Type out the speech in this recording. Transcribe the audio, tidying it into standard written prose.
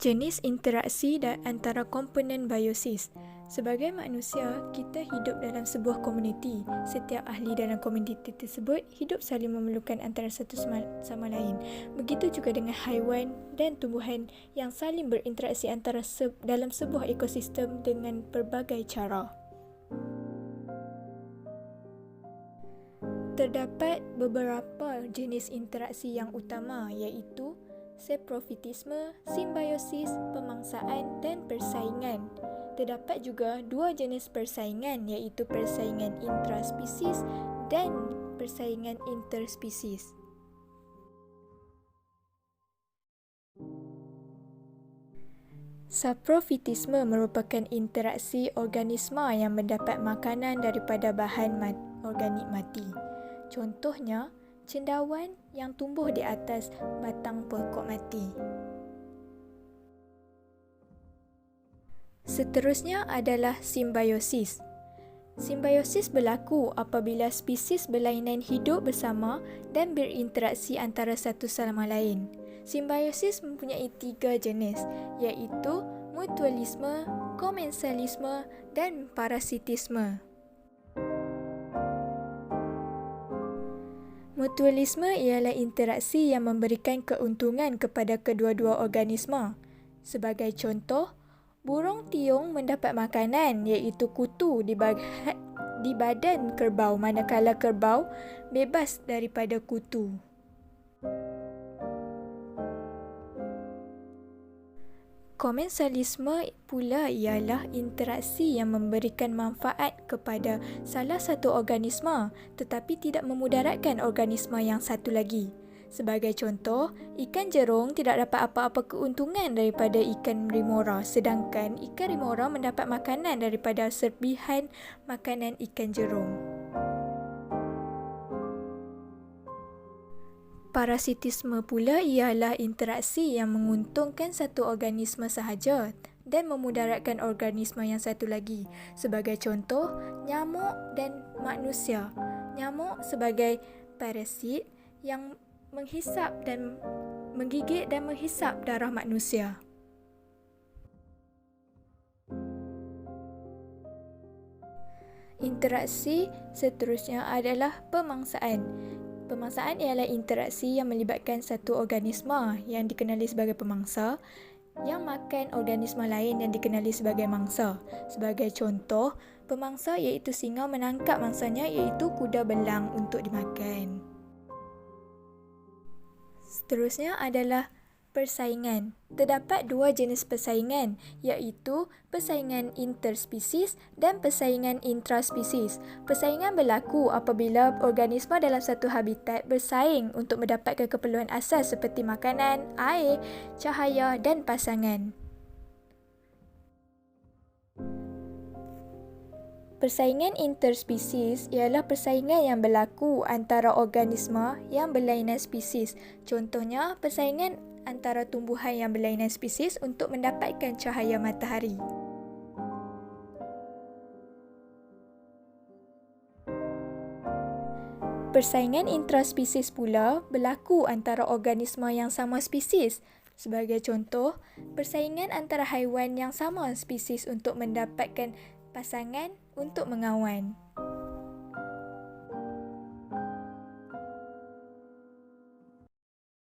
Jenis interaksi antara komponen biosis. Sebagai manusia, kita hidup dalam sebuah komuniti. Setiap ahli dalam komuniti tersebut hidup saling memerlukan antara satu sama lain. Begitu juga dengan haiwan dan tumbuhan yang saling berinteraksi dalam sebuah ekosistem dengan pelbagai cara. Terdapat beberapa jenis interaksi yang utama iaitu saprofitisme, simbiosis, pemangsaan dan persaingan. Terdapat juga dua jenis persaingan iaitu persaingan intraspesies dan persaingan interspesies. Saprofitisme merupakan interaksi organisma yang mendapat makanan daripada bahan organik mati. Contohnya, cendawan yang tumbuh di atas batang pokok mati. Seterusnya adalah simbiosis. Simbiosis berlaku apabila spesies berlainan hidup bersama dan berinteraksi antara satu sama lain. Simbiosis mempunyai 3 jenis, iaitu mutualisme, komensalisme dan parasitisme. Mutualisme ialah interaksi yang memberikan keuntungan kepada kedua-dua organisma. Sebagai contoh, burung tiung mendapat makanan iaitu kutu di badan kerbau manakala kerbau bebas daripada kutu. Komensalisme pula ialah interaksi yang memberikan manfaat kepada salah satu organisma tetapi tidak memudaratkan organisma yang satu lagi. Sebagai contoh, ikan jerung tidak dapat apa-apa keuntungan daripada ikan remora sedangkan ikan remora mendapat makanan daripada serpihan makanan ikan jerung. Parasitisme pula ialah interaksi yang menguntungkan satu organisma sahaja dan memudaratkan organisma yang satu lagi. Sebagai contoh, nyamuk dan manusia. Nyamuk sebagai parasit yang menghisap dan menggigit dan menghisap darah manusia. Interaksi seterusnya adalah pemangsaan. Pemangsaan ialah interaksi yang melibatkan satu organisma yang dikenali sebagai pemangsa yang makan organisma lain yang dikenali sebagai mangsa. Sebagai contoh, pemangsa iaitu singa menangkap mangsanya iaitu kuda belang untuk dimakan. Seterusnya adalah persaingan. Terdapat 2 jenis persaingan iaitu persaingan interspesies dan persaingan intraspesies. Persaingan berlaku apabila organisma dalam satu habitat bersaing untuk mendapatkan keperluan asas seperti makanan, air, cahaya dan pasangan. Persaingan interspesies ialah persaingan yang berlaku antara organisma yang berlainan spesies. Contohnya, persaingan antara tumbuhan yang berlainan spesies untuk mendapatkan cahaya matahari. Persaingan intraspesies pula berlaku antara organisma yang sama spesies. Sebagai contoh, persaingan antara haiwan yang sama spesies untuk mendapatkan pasangan untuk mengawan.